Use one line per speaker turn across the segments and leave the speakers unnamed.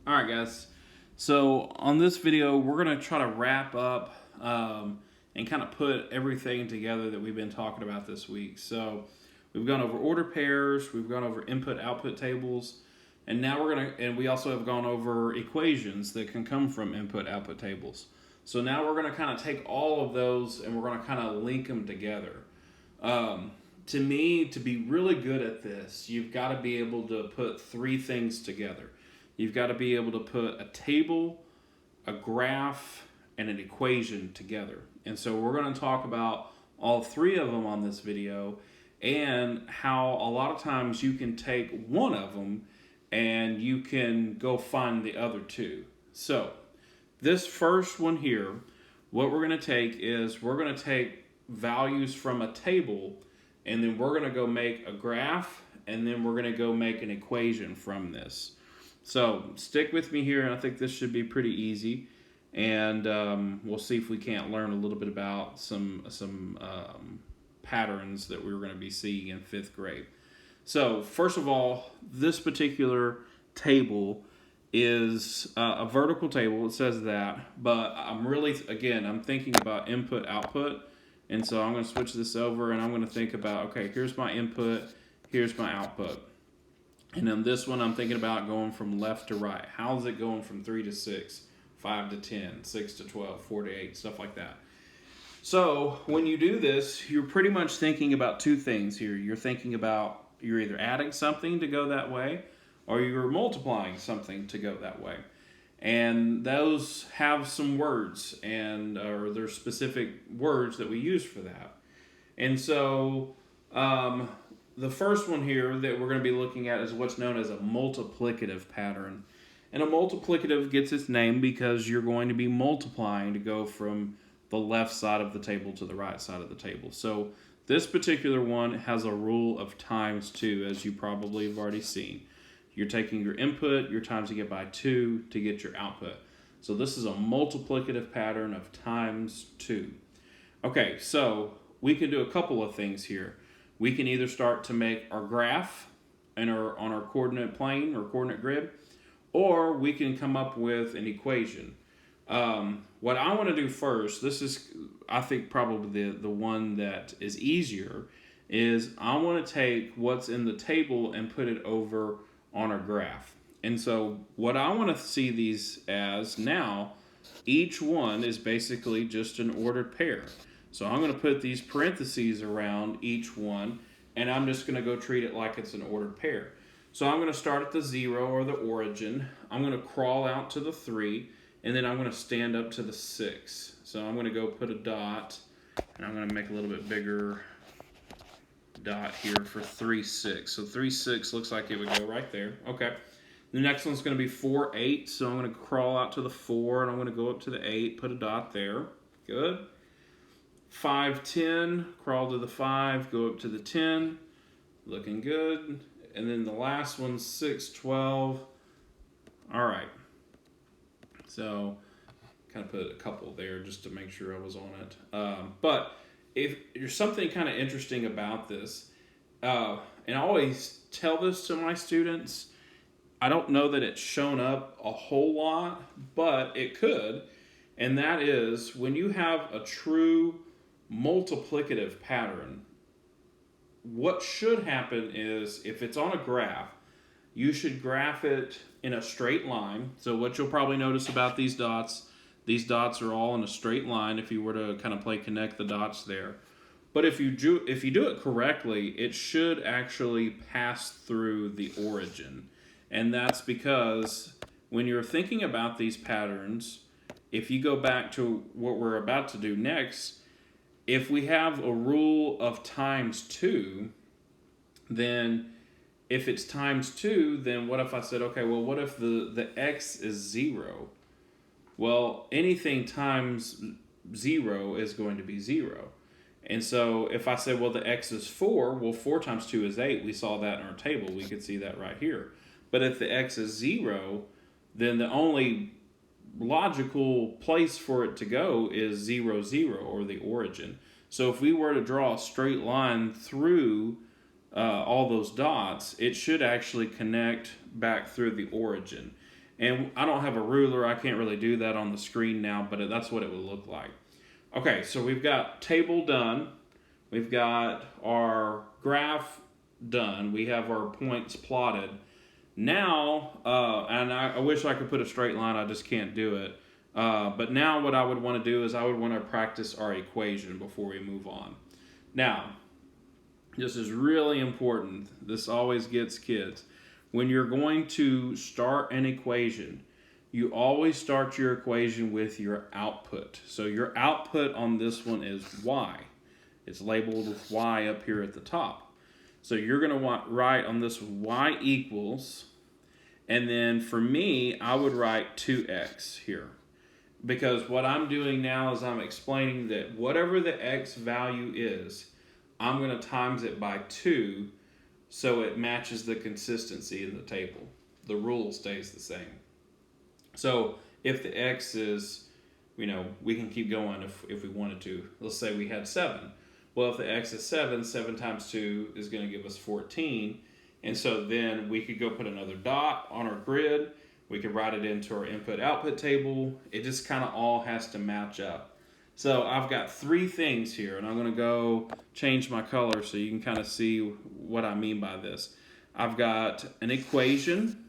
Alright guys, so on this video we're going to try to wrap up and kind of put everything together that we've been talking about this week. So we've gone over order pairs, we've gone over input-output tables, and now we also have gone over equations that can come from input-output tables. So now we're going to kind of take all of those and we're going to kind of link them together. To me, to be really good at this, you've got to be able to put three things together. You've got to be able to put a table, a graph, and an equation together. And so we're going to talk about all three of them on this video and how a lot of times you can take one of them and you can go find the other two. So this first one here, what we're going to take is we're going to take values from a table and then we're going to go make a graph and then we're going to go make an equation from this. So stick with me here, and I think this should be pretty easy. And we'll see if we can't learn a little bit about some patterns that we're going to be seeing in 5th grade. So first of all, this particular table is a vertical table. It says that, but I'm thinking about input-output. And so I'm going to switch this over, and I'm going to think about, okay, here's my input, here's my output. And then this one, I'm thinking about going from left to right. How's it going from 3 to 6, 5 to 10, 6 to 12, 4 to 8, stuff like that. So when you do this, you're pretty much thinking about two things here. You're thinking about you're either adding something to go that way, or you're multiplying something to go that way. And those have some words, or there's specific words that we use for that. And so the first one here that we're going to be looking at is what's known as a multiplicative pattern. And a multiplicative gets its name because you're going to be multiplying to go from the left side of the table to the right side of the table. So this particular one has a rule of times 2, as you probably have already seen. You're taking your input, you're timesing it by 2 to get your output. So this is a multiplicative pattern of times 2. Okay, so we can do a couple of things here. We can either start to make our graph on our coordinate plane or coordinate grid, or we can come up with an equation. What I want to do first, this is, I think, probably the one that is easier, is I want to take what's in the table and put it over on our graph. And so what I want to see these as now, each one is basically just an ordered pair. So I'm going to put these parentheses around each one, and I'm just going to go treat it like it's an ordered pair. So I'm going to start at the 0 or the origin. I'm going to crawl out to the 3, and then I'm going to stand up to the 6. So I'm going to go put a dot, and I'm going to make a little bit bigger dot here for 3, 6. So 3, 6 looks like it would go right there. Okay. The next one's going to be 4, 8. So I'm going to crawl out to the 4, and I'm going to go up to the 8, put a dot there. Good. 5, 10, crawl to the 5, go up to the 10, looking good. And then the last one's 6, 12. All right. So kind of put a couple there just to make sure I was on it. But if there's something kind of interesting about this, and I always tell this to my students, I don't know that it's shown up a whole lot, but it could. And that is when you have a true multiplicative pattern, what should happen is if it's on a graph, you should graph it in a straight line. So what you'll probably notice about these dots are all in a straight line if you were to kind of play connect the dots there. But if you do it correctly, it should actually pass through the origin. And that's because when you're thinking about these patterns, if you go back to what we're about to do next, if we have a rule of times 2, then if it's times 2, then what if I said, okay, well, what if the x is 0? Well, anything times 0 is going to be 0. And so if I say, well, the x is 4, well, 4 times 2 is 8. We saw that in our table. We could see that right here. But if the x is 0, then the only logical place for it to go is 0, 0, or the origin. So if we were to draw a straight line through all those dots, it should actually connect back through the origin. And I don't have a ruler. I can't really do that on the screen now, but that's what it would look like. Okay, so we've got table done. We've got our graph done. We have our points plotted. Now, and I wish I could put a straight line. I just can't do it. But now what I would want to do is I would want to practice our equation before we move on. Now, this is really important. This always gets kids. When you're going to start an equation, you always start your equation with your output. So your output on this one is y. It's labeled with y up here at the top. So you're going to write on this y equals, and then for me, I would write 2x here. Because what I'm doing now is I'm explaining that whatever the x value is, I'm going to times it by 2 so it matches the consistency in the table. The rule stays the same. So if the x is, we can keep going if we wanted to. Let's say we had 7. Well, if the x is 7, 7 times 2 is going to give us 14. And so then we could go put another dot on our grid. We could write it into our input-output table. It just kind of all has to match up. So I've got 3 things here, and I'm going to go change my color so you can kind of see what I mean by this. I've got an equation.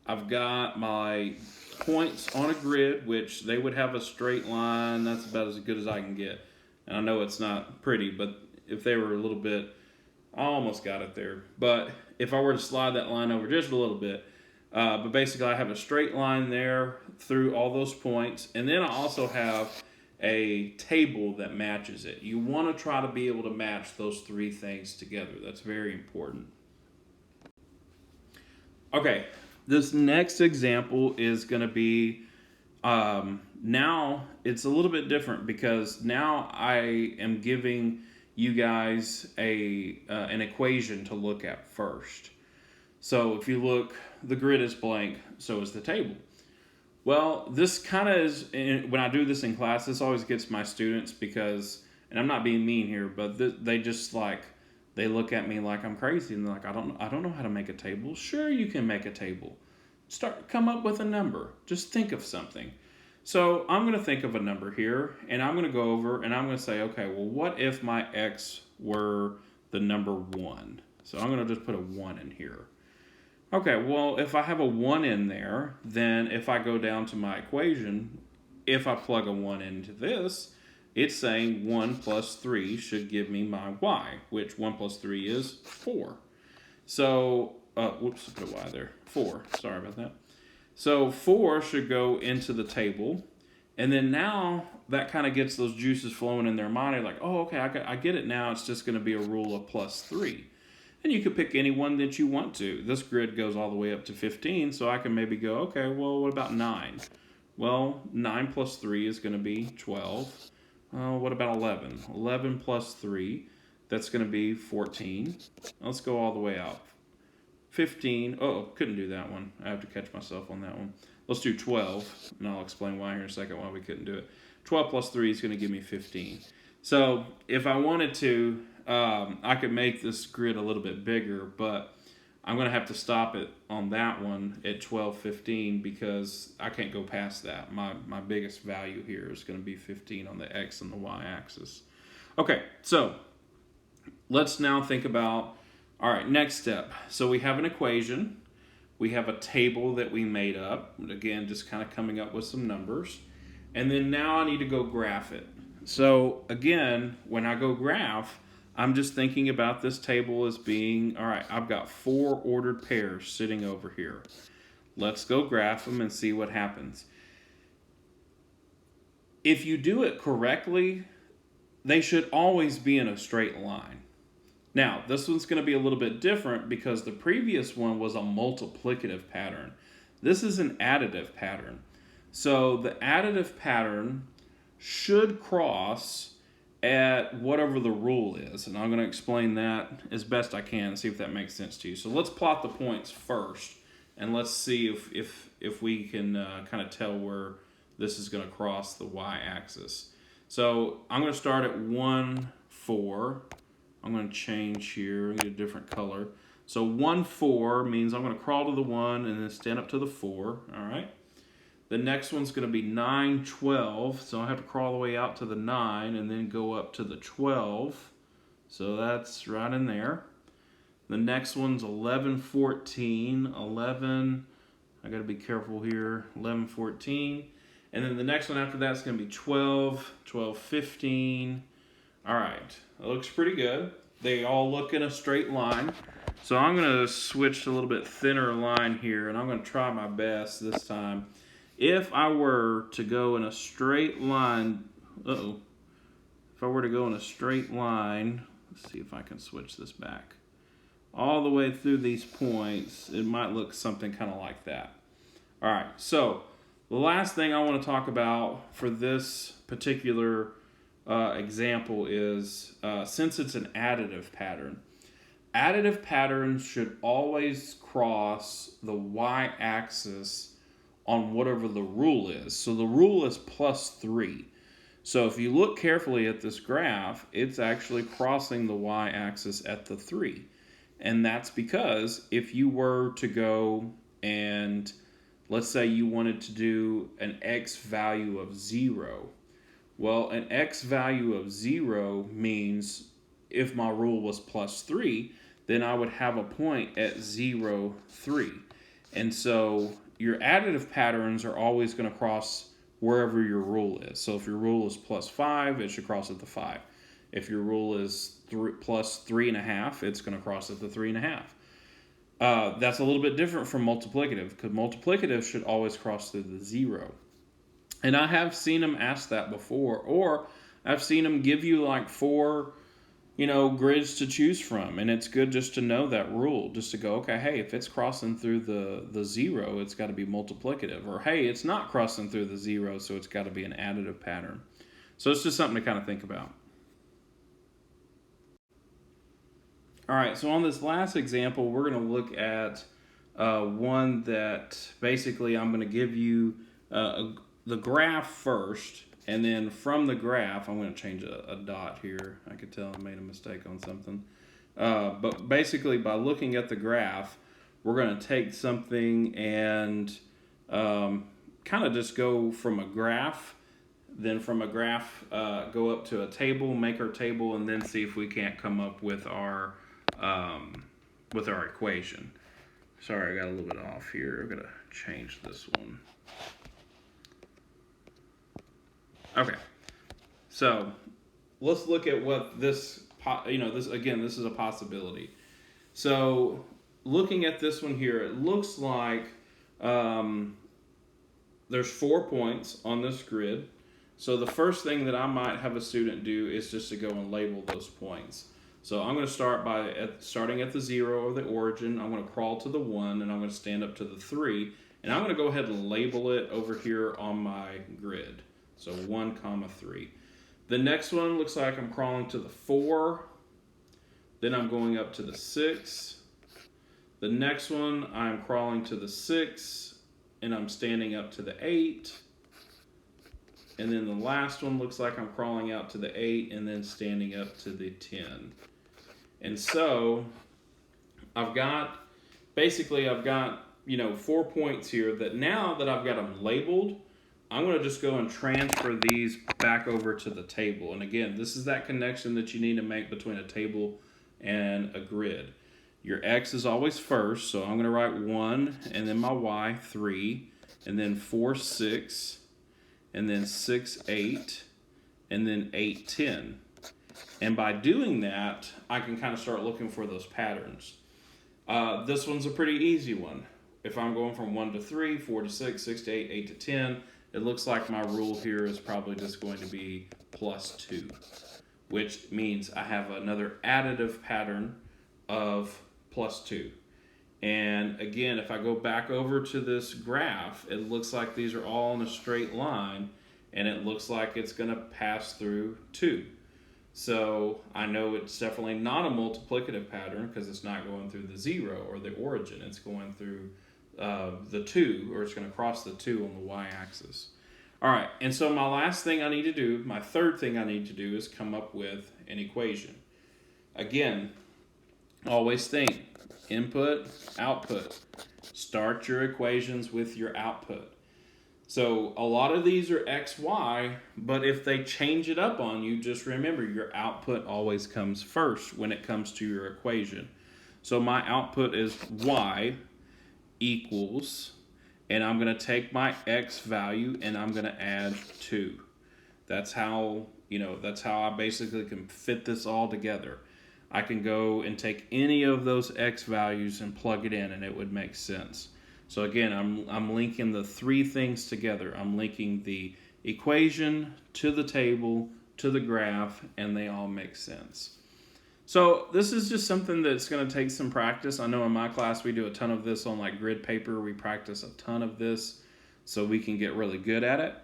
I've got my points on a grid, which they would have a straight line. That's about as good as I can get. And I know it's not pretty, but if they were a little bit, I almost got it there. But if I were to slide that line over just a little bit, but basically I have a straight line there through all those points. And then I also have a table that matches it. You want to try to be able to match those 3 things together. That's very important. Okay, this next example is going to be, now it's a little bit different because now I am giving you guys an equation to look at first. So if you look, the grid is blank, so is the table. Well, this kind of is, when I do this in class, this always gets my students because, and I'm not being mean here, but they just they look at me like I'm crazy and they're like, I don't know how to make a table. Sure, you can make a table. Come up with a number. Just think of something. So I'm going to think of a number here, and I'm going to go over and I'm going to say, okay, well, what if my x were the number 1? So I'm going to just put a 1 in here. Okay, well, if I have a 1 in there, then if I go down to my equation, if I plug a 1 into this, it's saying 1 plus 3 should give me my y, which 1 plus 3 is 4. So, whoops, put a y there. 4, sorry about that. So 4 should go into the table, and then now that kind of gets those juices flowing in their mind. They're like, oh, okay, I get it now. It's just going to be a rule of plus 3. And you could pick any one that you want to. This grid goes all the way up to 15, so I can maybe go, okay, well, what about 9? Well, 9 plus 3 is going to be 12. What about 11? 11 plus 3, that's going to be 14. Let's go all the way out. 15, couldn't do that one. I have to catch myself on that one. Let's do 12, and I'll explain why here in a second why we couldn't do it. 12 plus 3 is going to give me 15. So if I wanted to, I could make this grid a little bit bigger, but I'm going to have to stop it on that one at 12:15 because I can't go past that. My biggest value here is going to be 15 on the x and the y axis. Okay, so let's now think about, all right, next step. So we have an equation. We have a table that we made up. Again, just kind of coming up with some numbers. And then now I need to go graph it. So again, when I go graph, I'm just thinking about this table as being, all right, I've got 4 ordered pairs sitting over here. Let's go graph them and see what happens. If you do it correctly, they should always be in a straight line. Now, this one's going to be a little bit different because the previous one was a multiplicative pattern. This is an additive pattern. So the additive pattern should cross at whatever the rule is, and I'm going to explain that as best I can and see if that makes sense to you. So let's plot the points first, and let's see if we can kind of tell where this is going to cross the y-axis. So I'm going to start at 1, 4. I'm going to change here, get a different color. So 1, 4 means I'm going to crawl to the 1 and then stand up to the 4. All right. The next one's going to be 9, 12. So I have to crawl the way out to the 9 and then go up to the 12. So that's right in there. The next one's 11, 14. 11, I got to be careful here. 11, 14. And then the next one after that's going to be 12, 12, 15. All right. That looks pretty good. They all look in a straight line. So I'm going to switch to a little bit thinner line here, and I'm going to try my best this time. If I were to go in a straight line, if I were to go in a straight line, let's see if I can switch this back. All the way through these points, it might look something kind of like that. All right, so the last thing I want to talk about for this particular example is, since it's an additive pattern, additive patterns should always cross the y-axis on whatever the rule is. So the rule is +3. So if you look carefully at this graph, it's actually crossing the y-axis at the 3. And that's because if you were to go and let's say you wanted to do an x value of 0. Well, an x value of 0 means if my rule was +3, then I would have a point at 0, 3. And so your additive patterns are always going to cross wherever your rule is. So if your rule is +5, it should cross at the 5. If your rule is +3.5, it's going to cross at the 3.5. That's a little bit different from multiplicative, because multiplicative should always cross through the 0. And I have seen them ask that before, or I've seen them give you like 4 grids to choose from, and it's good just to know that rule, just to go, okay, hey, if it's crossing through the 0, it's got to be multiplicative, or hey, it's not crossing through the 0, so it's got to be an additive pattern. So it's just something to kind of think about. All right, so on this last example, we're going to look at one that basically I'm going to give you the graph first. And then from the graph, I'm going to change a dot here. I could tell I made a mistake on something. But basically, by looking at the graph, we're going to take something and kind of just go from a graph, then from a graph go up to a table, make our table, and then see if we can't come up with our equation. Sorry, I got a little bit off here. I'm going to change this one. Okay, so let's look at what this is a possibility. So looking at this one here, it looks like there's 4 points on this grid. So the first thing that I might have a student do is just to go and label those points. So I'm going to start by starting at the 0 or the origin. I'm going to crawl to the 1, and I'm going to stand up to the 3. And I'm going to go ahead and label it over here on my grid. So 1, 3. The next one looks like I'm crawling to the 4. Then I'm going up to the 6. The next one, I'm crawling to the 6, and I'm standing up to the 8. And then the last one looks like I'm crawling out to the 8 and then standing up to the 10. And so I've got 4 points here that now that I've got them labeled, I'm going to just go and transfer these back over to the table. And again, this is that connection that you need to make between a table and a grid. Your X is always first, so I'm going to write 1, and then my Y, 3, and then 4, 6, and then 6, 8, and then 8, 10. And by doing that, I can kind of start looking for those patterns. This one's a pretty easy one. If I'm going from 1 to 3, 4 to 6, 6 to 8, 8 to 10, it looks like my rule here is probably just going to be +2, which means I have another additive pattern of +2. And again, if I go back over to this graph, it looks like these are all in a straight line, and it looks like it's going to pass through 2. So I know it's definitely not a multiplicative pattern because it's not going through the 0 or the origin. It's going through the 2, or it's going to cross the 2 on the y-axis. All right, and so my last thing I need to do, my third thing I need to do is come up with an equation. Again, always think, input, output. Start your equations with your output. So a lot of these are x, y, but if they change it up on you, just remember your output always comes first when it comes to your equation. So my output is y equals, and I'm going to take my x value and I'm going to add 2. That's how I basically can fit this all together. I can go and take any of those x values and plug it in and it would make sense. So again, I'm linking the 3 things together. I'm linking the equation to the table to the graph, and they all make sense. So this is just something that's going to take some practice. I know in my class we do a ton of this on like grid paper. We practice a ton of this so we can get really good at it.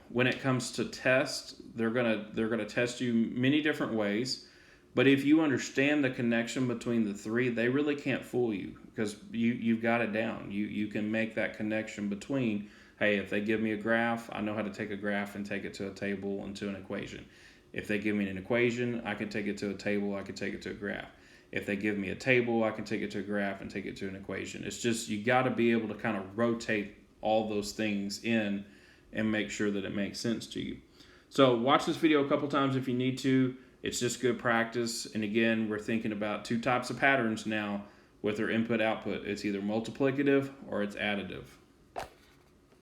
When it comes to test, they're gonna test you many different ways. But if you understand the connection between the 3, they really can't fool you because you've got it down. You can make that connection between, hey, if they give me a graph, I know how to take a graph and take it to a table and to an equation. If they give me an equation, I can take it to a table, I can take it to a graph. If they give me a table, I can take it to a graph and take it to an equation. It's just you got to be able to kind of rotate all those things in and make sure that it makes sense to you. So watch this video a couple times if you need to. It's just good practice. And again, we're thinking about 2 types of patterns now with our input output. It's either multiplicative or it's additive.